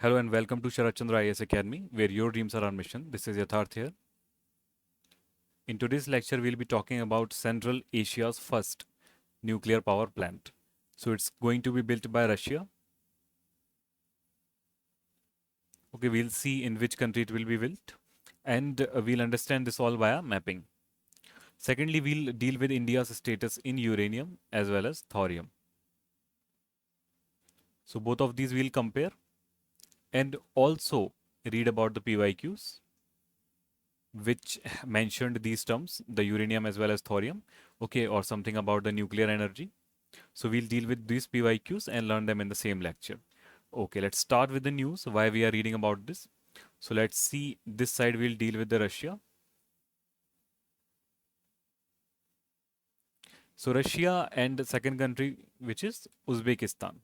Hello and welcome to Sarat Chandra IAS Academy, where your dreams are our mission. This is Yatharth here. In today's lecture, we'll be talking about Central Asia's first nuclear power plant. So it's going to be built by Russia. Okay, we'll see in which country it will be built, and we'll understand this all via mapping. Secondly, we'll deal with India's status in uranium as well as thorium. So both of these we'll compare and also read about the PYQs which mentioned these terms, the uranium as well as thorium, okay, or something about the nuclear energy. So we'll deal with these PYQs and learn them in the same lecture. Okay, let's start with the news, why we are reading about this. So let's see, this side we'll deal with the Russia. So Russia and the second country, which is Uzbekistan.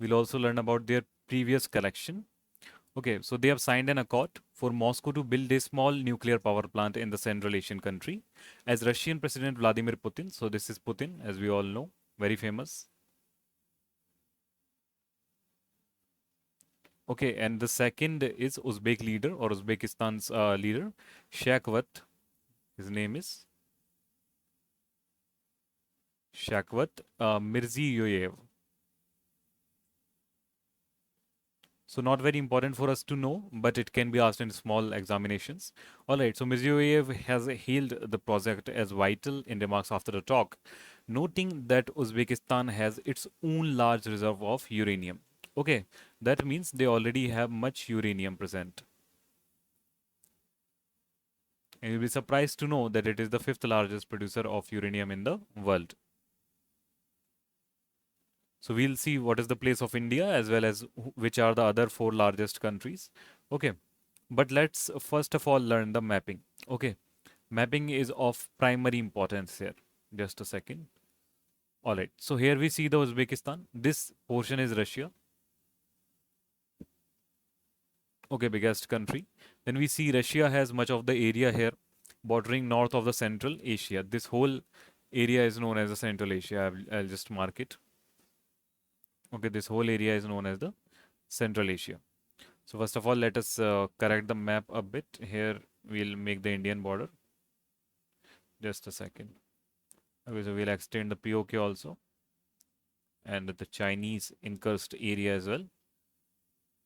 We'll also learn about their previous collection. Okay, so they have signed an accord for Moscow to build a small nuclear power plant in the Central Asian country. As Russian President Vladimir Putin, so this is Putin, as we all know, very famous. Okay, and the second is Uzbek leader or Uzbekistan's leader, Shakvat. His name is Shakvat Mirziyoyev. So not very important for us to know, but it can be asked in small examinations. All right, so Mirziyoyev has hailed the project as vital in remarks after the talk, noting that Uzbekistan has its own large reserve of uranium. Okay, that means they already have much uranium present. And you'll be surprised to know that it is the fifth largest producer of uranium in the world. So we'll see what is the place of India as well as which are the other four largest countries. Okay, but let's first of all learn the mapping. Okay, mapping is of primary importance here. Just a second. All right, so here we see the Uzbekistan. This portion is Russia. Okay, biggest country. Then we see Russia has much of the area here bordering north of the Central Asia. This whole area is known as the Central Asia. I'll just mark it. Okay, this whole area is known as the Central Asia. So first of all, let us correct the map a bit. Here we'll make the Indian border. Just a second. Okay, so we'll extend the POK also and the Chinese enclosed area as well.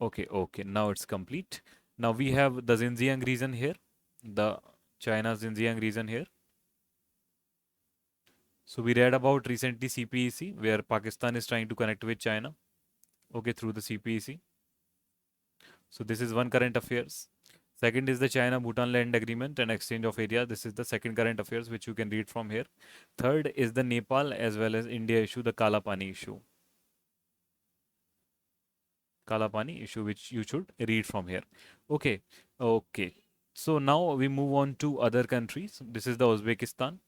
Okay, okay, now it's complete. Now we have the Xinjiang region here, the China's Xinjiang region here. So we read about recently CPEC where Pakistan is trying to connect with China, okay, through the CPEC. So this is one current affairs. Second is the China-Bhutan land agreement and exchange of area. This is the second current affairs which you can read from here. Third is the Nepal as well as India issue, the Kalapani issue. Kalapani issue which you should read from here. Okay, okay. So now we move on to other countries. This is the Uzbekistan.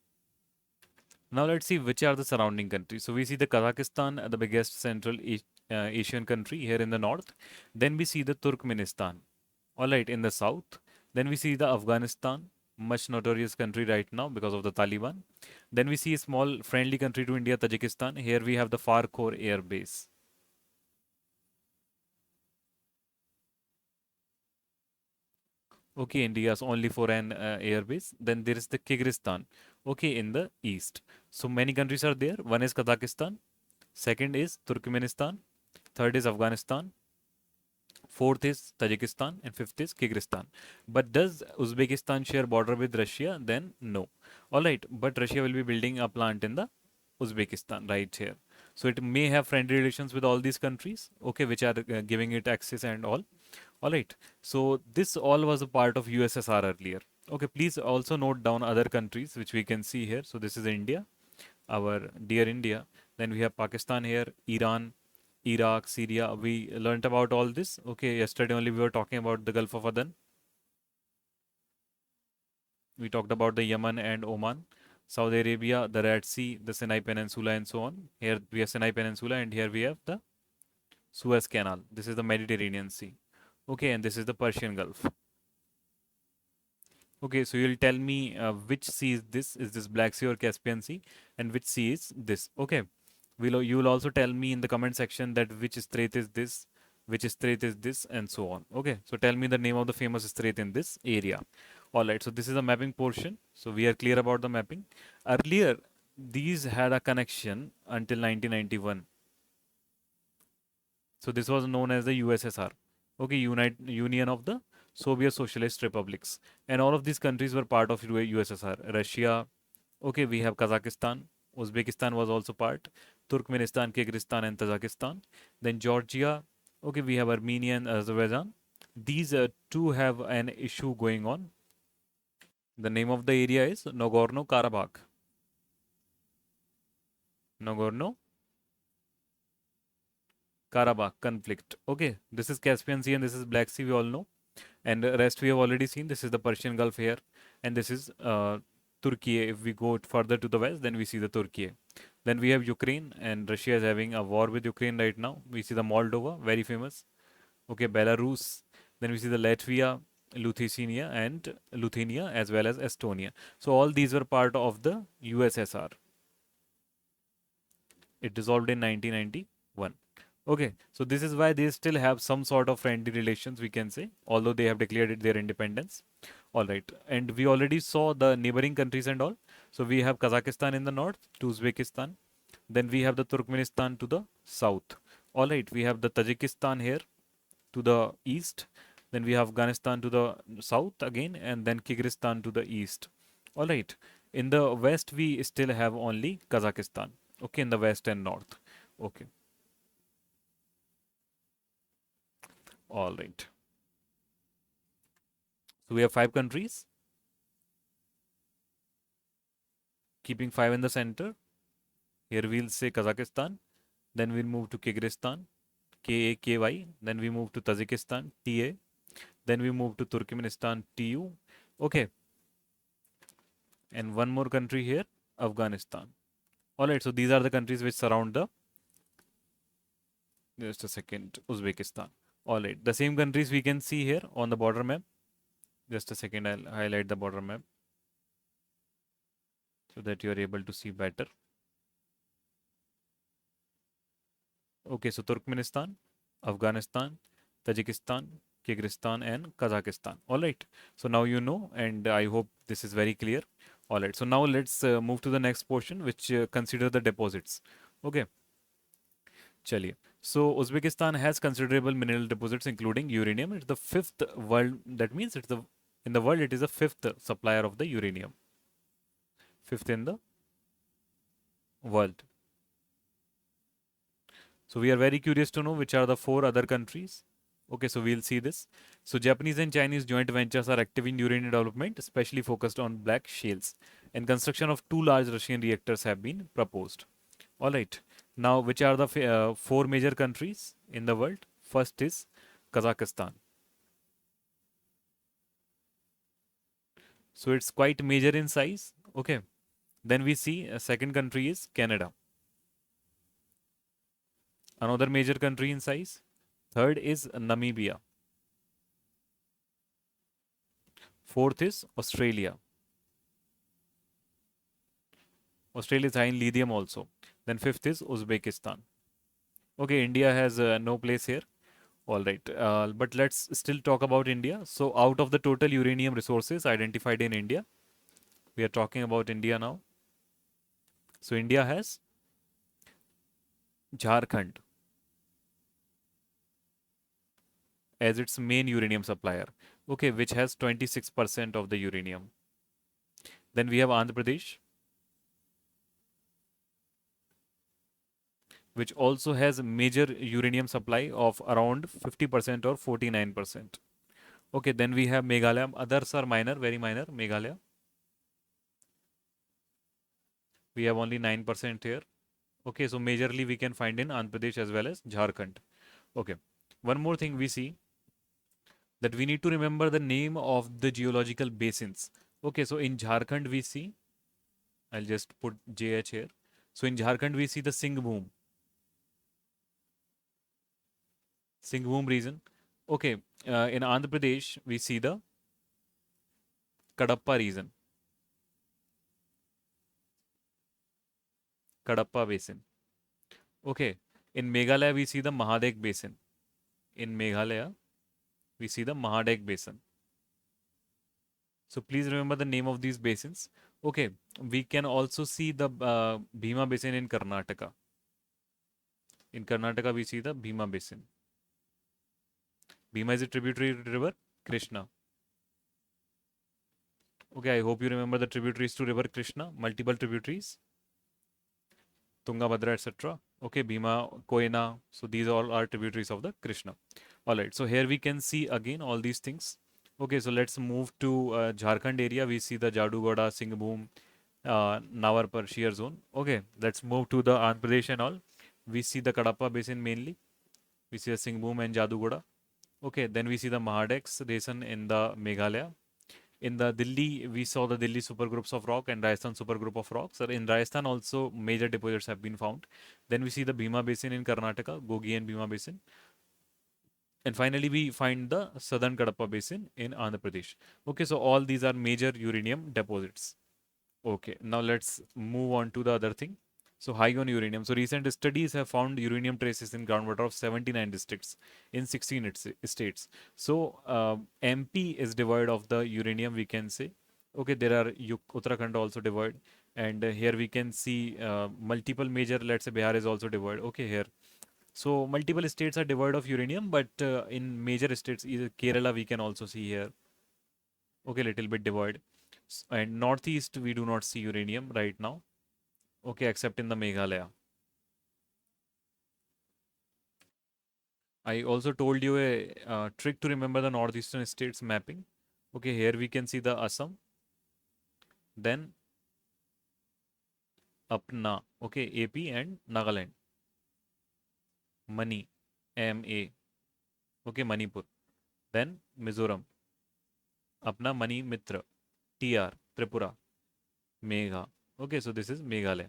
Now let's see which are the surrounding countries. So we see the Kazakhstan, the biggest Central Asian country here in the north. Then we see the Turkmenistan, all right, in the south. Then we see the Afghanistan, much notorious country right now because of the Taliban. Then we see a small friendly country to India, Tajikistan. Here we have the Farkhor Air Base. Okay, India's only for an air base. Then there is the Kyrgyzstan, okay, in the east. So many countries are there. One is Kazakhstan, second is Turkmenistan, third is Afghanistan, fourth is Tajikistan, and fifth is Kyrgyzstan. But does Uzbekistan share border with Russia? Then no. All right, but Russia will be building a plant in the Uzbekistan right here. So it may have friendly relations with all these countries, okay, which are giving it access and all. All right. So this all was a part of USSR earlier. Okay, please also note down other countries which we can see here. So this is India, our dear India. Then we have Pakistan here, Iran, Iraq, Syria. We learnt about all this. Okay, yesterday only we were talking about the Gulf of Aden. We talked about the Yemen and Oman, Saudi Arabia, the Red Sea, the Sinai Peninsula, and so on. Here we have Sinai Peninsula, and here we have the Suez Canal. This is the Mediterranean Sea. Okay, and this is the Persian Gulf. Okay, so you'll tell me which sea is this? Is this Black Sea or Caspian Sea? And which sea is this? Okay, You will also tell me in the comment section that which strait is this, which strait is this, and so on. Okay, so tell me the name of the famous strait in this area. All right, so this is the mapping portion. So we are clear about the mapping. Earlier, these had a connection until 1991. So this was known as the USSR. Okay, Union of the Soviet Socialist Republics, and all of these countries were part of USSR. Russia. Okay, we have Kazakhstan. Uzbekistan was also part. Turkmenistan, Kyrgyzstan, and Tajikistan. Then Georgia. Okay, we have Armenia and Azerbaijan. These two have an issue going on. The name of the area is Nagorno Karabakh. Nagorno Karabakh conflict. Okay, this is Caspian Sea and this is Black Sea, we all know. And the rest we have already seen. This is the Persian Gulf here. And this is Turkey. If we go further to the west, then we see the Turkey. Then we have Ukraine, and Russia is having a war with Ukraine right now. We see the Moldova, very famous. Okay, Belarus. Then we see the Latvia, Lithuania as well as Estonia. So all these were part of the USSR. It dissolved in 1991. Okay, so this is why they still have some sort of friendly relations, we can say, although they have declared it their independence. All right, and we already saw the neighboring countries and all. So we have Kazakhstan in the north to Uzbekistan. Then we have the Turkmenistan to the south. All right, we have the Tajikistan here to the east. Then we have Afghanistan to the south again, and then Kyrgyzstan to the east. All right, in the west we still have only Kazakhstan. Okay, in the west and north. Okay. All right. So we have 5 countries, keeping 5 in the center. Here we'll say Kazakhstan. Then we'll move to Kyrgyzstan, KAKY. Then we move to Tajikistan, TA. Then we move to Turkmenistan, TU. Okay. And one more country here, Afghanistan. All right. So these are the countries which surround the. Just a second, Uzbekistan. All right. The same countries we can see here on the border map. Just a second, I'll highlight the border map so that you are able to see better. Okay, so Turkmenistan, Afghanistan, Tajikistan, Kyrgyzstan, and Kazakhstan. All right. So now you know, and I hope this is very clear. All right. So now let's move to the next portion, which consider the deposits. Okay. Chaliye. So Uzbekistan has considerable mineral deposits, including uranium. It's the fifth world. That means it's the in the world it is the fifth supplier of the uranium. Fifth in the world. So we are very curious to know which are the 4 other countries. Okay, so we'll see this. So Japanese and Chinese joint ventures are active in uranium development, especially focused on black shales. And construction of 2 large Russian reactors have been proposed. All right. Now, which are the 4 major countries in the world? First is Kazakhstan. So it's quite major in size. Okay. Then we see a second country is Canada. Another major country in size. Third is Namibia. Fourth is Australia. Australia is high in lithium also. Then fifth is Uzbekistan. Okay, India has no place here. All right, but let's still talk about India. So out of the total uranium resources identified in India, we are talking about India now. So India has Jharkhand as its main uranium supplier. Okay, which has 26% of the uranium. Then we have Andhra Pradesh, which also has major uranium supply of around 50% or 49%. Okay, then we have Meghalaya. Others are minor, very minor. Meghalaya. We have only 9% here. Okay, so majorly we can find in Andhra Pradesh as well as Jharkhand. Okay, one more thing we see that we need to remember the name of the geological basins. Okay, so in Jharkhand we see, I'll just put JH here. So in Jharkhand we see the Singhbhum. Singhbhum region. Okay, in Andhra Pradesh we see the Kadapa region. Kadapa basin. Okay, in Meghalaya we see the Mahadek Basin. In Meghalaya we see the Mahadek Basin. So please remember the name of these basins. Okay, we can also see the Bhima Basin in Karnataka. In Karnataka we see the Bhima Basin. Bhima is a tributary river Krishna. Okay, I hope you remember the tributaries to river Krishna, multiple tributaries, Tungabhadra, etc. Okay, Bhima, Koyana. So these all are tributaries of the Krishna. All right, so here we can see again all these things. Okay, so let's move to Jharkhand area. We see the Jadugoda, Singhbhum, Nawarpur shear zone. Okay, let's move to the Andhra Pradesh and all. We see the Kadapa basin mainly. We see the Singhbhum and Jadugoda. Okay, then we see the Mahadex basin in the Meghalaya. In the Delhi, we saw the Delhi supergroups of rock and Rajasthan supergroup of rocks. In Rajasthan, also major deposits have been found. Then we see the Bhima Basin in Karnataka, Gogi and Bhima Basin. And finally, we find the Southern Kadapa Basin in Andhra Pradesh. Okay, so all these are major uranium deposits. Okay, now let's move on to the other thing. So high on uranium. So recent studies have found uranium traces in groundwater of 79 districts in 16 states. So MP is devoid of the uranium, we can say. Okay, there are Uttarakhand also devoid, and here we can see multiple major. Let's say Bihar is also devoid. Okay, here. So multiple states are devoid of uranium, but in major states, either Kerala we can also see here. Okay, little bit devoid. And northeast we do not see uranium right now. Okay, except in the Meghalaya. I also told you a trick to remember the northeastern states mapping. Okay, here we can see the Assam, then Apna. Okay, AP and Nagaland. Mani, MA. Okay, Manipur. Then Mizoram. Apna Mani Mitra. TR. Tripura. Megha. Okay, so this is Meghalaya.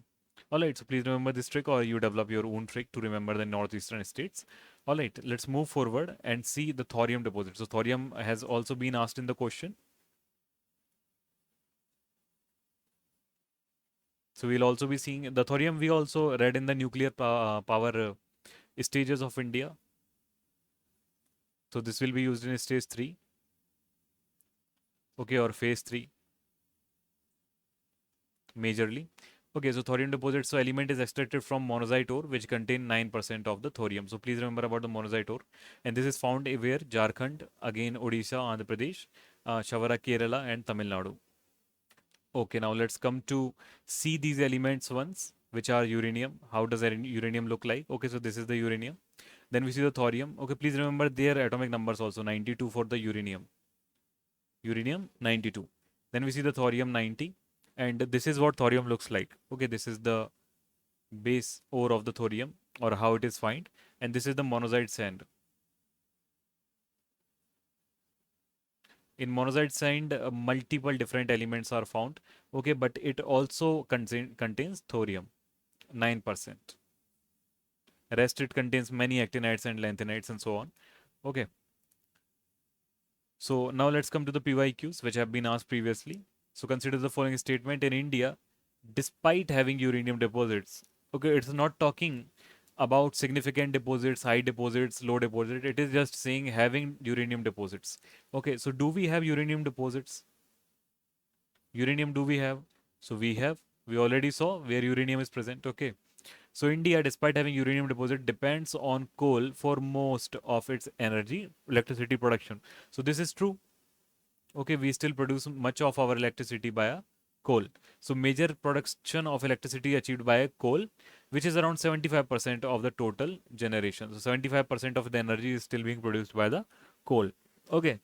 Alright, so please remember this trick or you develop your own trick to remember the northeastern states. Alright, let's move forward and see the thorium deposit. So thorium has also been asked in the question. So we'll also be seeing the thorium we also read in the nuclear power stages of India. So this will be used in stage 3. Okay, or phase 3 majorly. Okay, so thorium deposit. So element is extracted from monazite ore, which contain 9% of the thorium. So please remember about the monazite ore. And this is found where? Jharkhand, again Odisha, Andhra Pradesh, Shavara, Kerala, and Tamil Nadu. Okay, now let's come to see these elements once, which are uranium. How does uranium look like? Okay, so this is the uranium. Then we see the thorium. Okay, please remember their atomic numbers also. 92 for the uranium. Uranium 92. Then we see the thorium 90. And this is what thorium looks like. Okay, this is the base ore of the thorium or how it is found. And this is the monazite sand. In monazite sand, multiple different elements are found. Okay, but it also contains thorium, 9%. Rest it contains many actinides and lanthanides and so on. Okay. So now let's come to the PYQs which have been asked previously. So consider the following statement in India, despite having uranium deposits. Okay, it's not talking about significant deposits, high deposits, low deposits. It is just saying having uranium deposits. Okay, so do we have uranium deposits? Uranium do we have? So we have. We already saw where uranium is present. Okay. So India, despite having uranium deposit, depends on coal for most of its energy, electricity production. So this is true. Okay, we still produce much of our electricity via coal. So major production of electricity achieved by coal, which is around 75% of the total generation. So 75% of the energy is still being produced by the coal. Okay.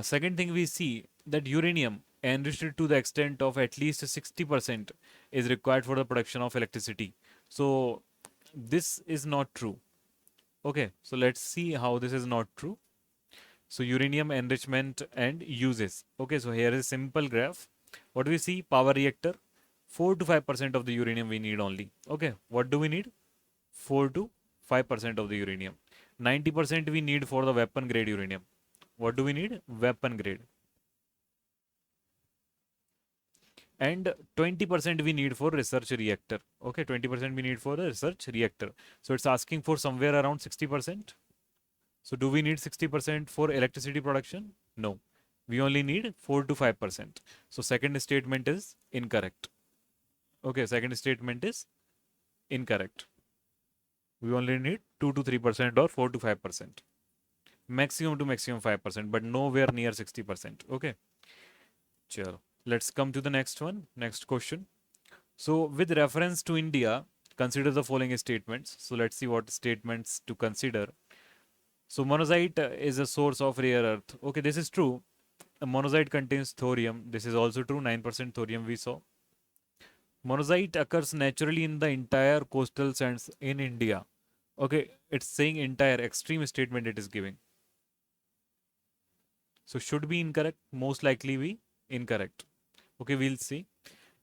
Second thing we see that uranium enriched to the extent of at least 60% is required for the production of electricity. So this is not true. Okay, so let's see how this is not true. So uranium enrichment and uses. Okay, so here is simple graph. What do we see? Power reactor, 4 to 5% of the uranium we need only. Okay, what do we need? 4 to 5% of the uranium. 90% we need for the weapon grade uranium. What do we need? Weapon grade. and 20% we need for research reactor. Okay, 20% we need for a research reactor. So it's asking for somewhere around 60%. So do we need 60% for electricity production? No. We only need 4 to 5%. So second statement is incorrect. Okay, second statement is incorrect. We only need 2 to 3% or 4 to 5%. Maximum to maximum 5%, but nowhere near 60%. Okay. Chalo. Let's come to the next one. Next question. So with reference to India, consider the following statements. So let's see what statements to consider. So monazite is a source of rare earth. Okay, this is true. Monazite contains thorium. This is also true. 9% thorium we saw. Monazite occurs naturally in the entire coastal sands in India. Okay, it's saying entire extreme statement it is giving. So should be incorrect. Most likely be incorrect. Okay, we'll see.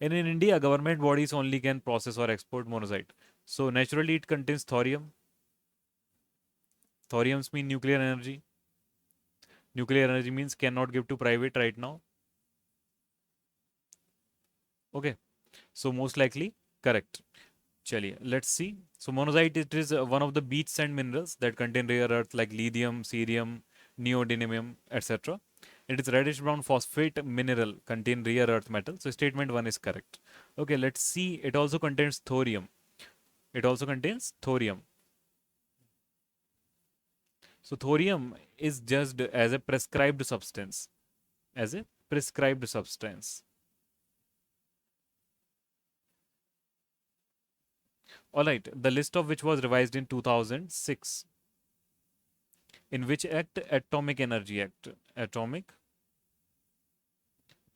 And in India, government bodies only can process or export monazite. So naturally it contains thorium. Thoriums mean nuclear energy. Nuclear energy means cannot give to private right now. Okay. So most likely correct. Chaliye, let's see. So monazite, it is one of the beach sand minerals that contain rare earth like lithium, cerium, neodymium, etc. It is reddish brown phosphate mineral contain rare earth metal. So statement 1 is correct. Okay, let's see. It also contains thorium. It also contains thorium. So thorium is judged as a prescribed substance. As a prescribed substance. Alright, the list of which was revised in 2006. In which act? Atomic Energy Act. Atomic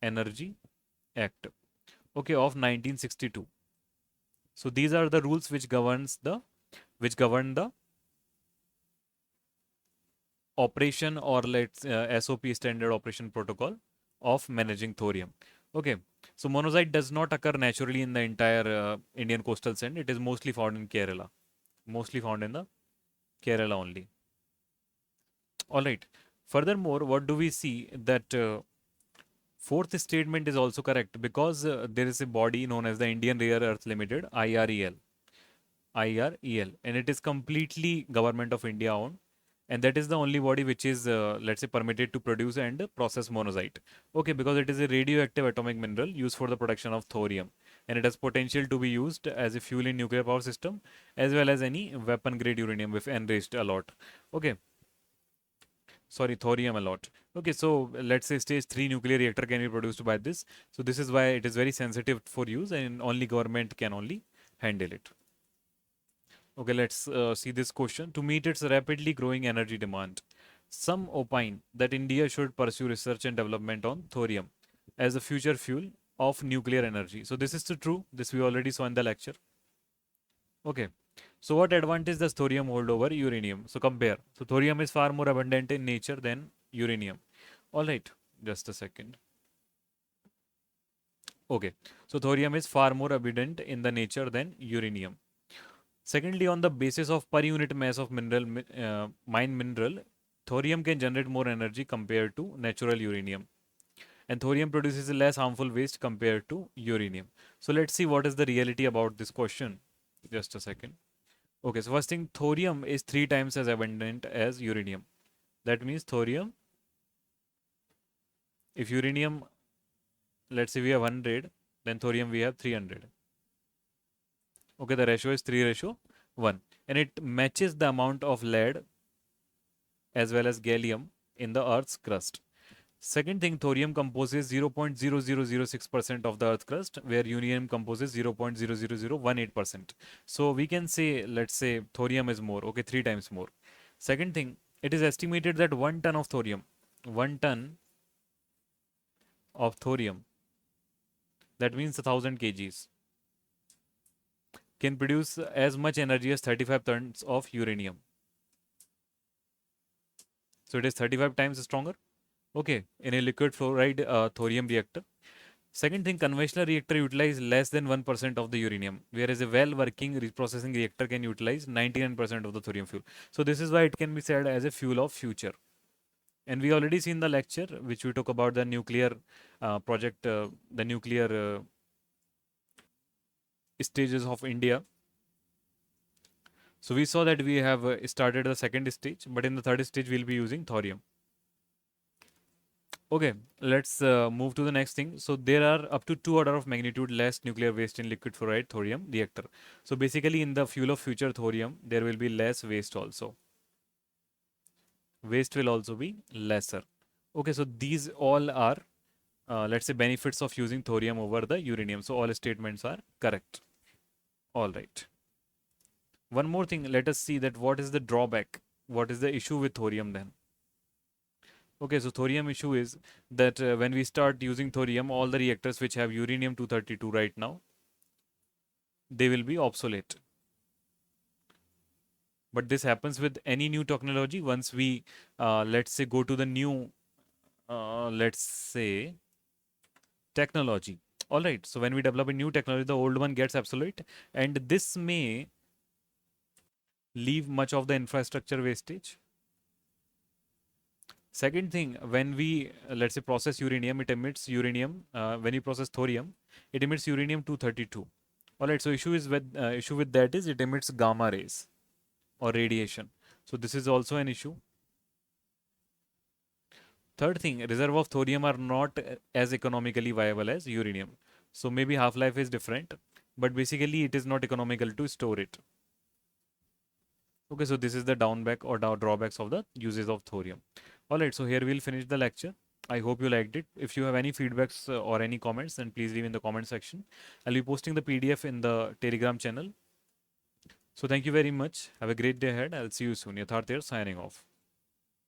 Energy Act. Okay, of 1962. So these are the rules which govern the operation, or let's SOP, standard operation protocol, of managing thorium. Okay, so monazite does not occur naturally in the entire Indian coastal sand. It is mostly found in Kerala. Mostly found in the Kerala only. All right. Furthermore, what do we see that fourth statement is also correct, because there is a body known as the Indian Rare Earth Limited, IREL. IREL, and it is completely government of India owned, and that is the only body which is let's say permitted to produce and process monazite. Okay, because it is a radioactive atomic mineral used for the production of thorium, and it has potential to be used as a fuel in nuclear power system as well as any weapon grade uranium if enriched a lot. Okay, sorry, thorium a lot. Okay, so let's say stage 3 nuclear reactor can be produced by this. So this is why it is very sensitive for use, and only government can only handle it. Okay, let's see this question. To meet its rapidly growing energy demand, some opine that India should pursue research and development on thorium as the future fuel of nuclear energy. So this is the true. This we already saw in the lecture. Okay. So what advantage does thorium hold over uranium? So compare. So thorium is far more abundant in nature than uranium. All right. Just a second. Okay. So thorium is far more abundant in the nature than uranium. Secondly, on the basis of per unit mass of mine mineral, thorium can generate more energy compared to natural uranium. And thorium produces less harmful waste compared to uranium. So let's see what is the reality about this question. Just a second. Okay, so first thing, thorium is 3 times as abundant as uranium. That means thorium, if uranium, let's say we have 100, then thorium we have 300. Okay, the ratio is 3:1. And it matches the amount of lead as well as gallium in the Earth's crust. Second thing, thorium composes 0.0006% of the Earth crust, where uranium composes 0.00018%. So we can say, let's say, thorium is more, okay, 3 times more. Second thing, it is estimated that 1 ton of thorium, 1 ton of thorium, that means 1000 kgs, can produce as much energy as 35 tons of uranium. So it is 35 times stronger. Okay, in a liquid fluoride thorium reactor. Second thing, conventional reactor utilize less than 1% of the uranium, whereas a well-working reprocessing reactor can utilize 99% of the thorium fuel. So this is why it can be said as a fuel of future. And we already seen the lecture which we talk about the nuclear project, the nuclear stages of India. So we saw that we have started the second stage, but in the third stage we'll be using thorium. Okay, let's move to the next thing. So there are up to 2 order of magnitude less nuclear waste in liquid fluoride thorium reactor. So basically in the fuel of future thorium, there will be less waste also. Waste will also be lesser. Okay, so these all are, let's say, benefits of using thorium over the uranium. So all statements are correct. All right. One more thing, let us see that what is the drawback? What is the issue with thorium then? Okay, so thorium issue is that when we start using thorium, all the reactors which have uranium 232 right now, they will be obsolete. But this happens with any new technology. Once we, let's say, go to the new, let's say, technology. All right, so when we develop a new technology, the old one gets obsolete, and this may leave much of the infrastructure wastage. Second thing, when we let's say process uranium, it emits uranium. When you process thorium, it emits uranium 232. All right. So issue with that is it emits gamma rays or radiation. So this is also an issue. Third thing, reserve of thorium are not as economically viable as uranium. So maybe half life is different, but basically it is not economical to store it. Okay, so this is the downback or drawbacks of the uses of thorium. All right, so here we'll finish the lecture. I hope you liked it. If you have any feedbacks or any comments, then please leave in the comment section. I'll be posting the PDF in the Telegram channel. So thank you very much. Have a great day ahead. I'll see you soon. Yatharth here signing off.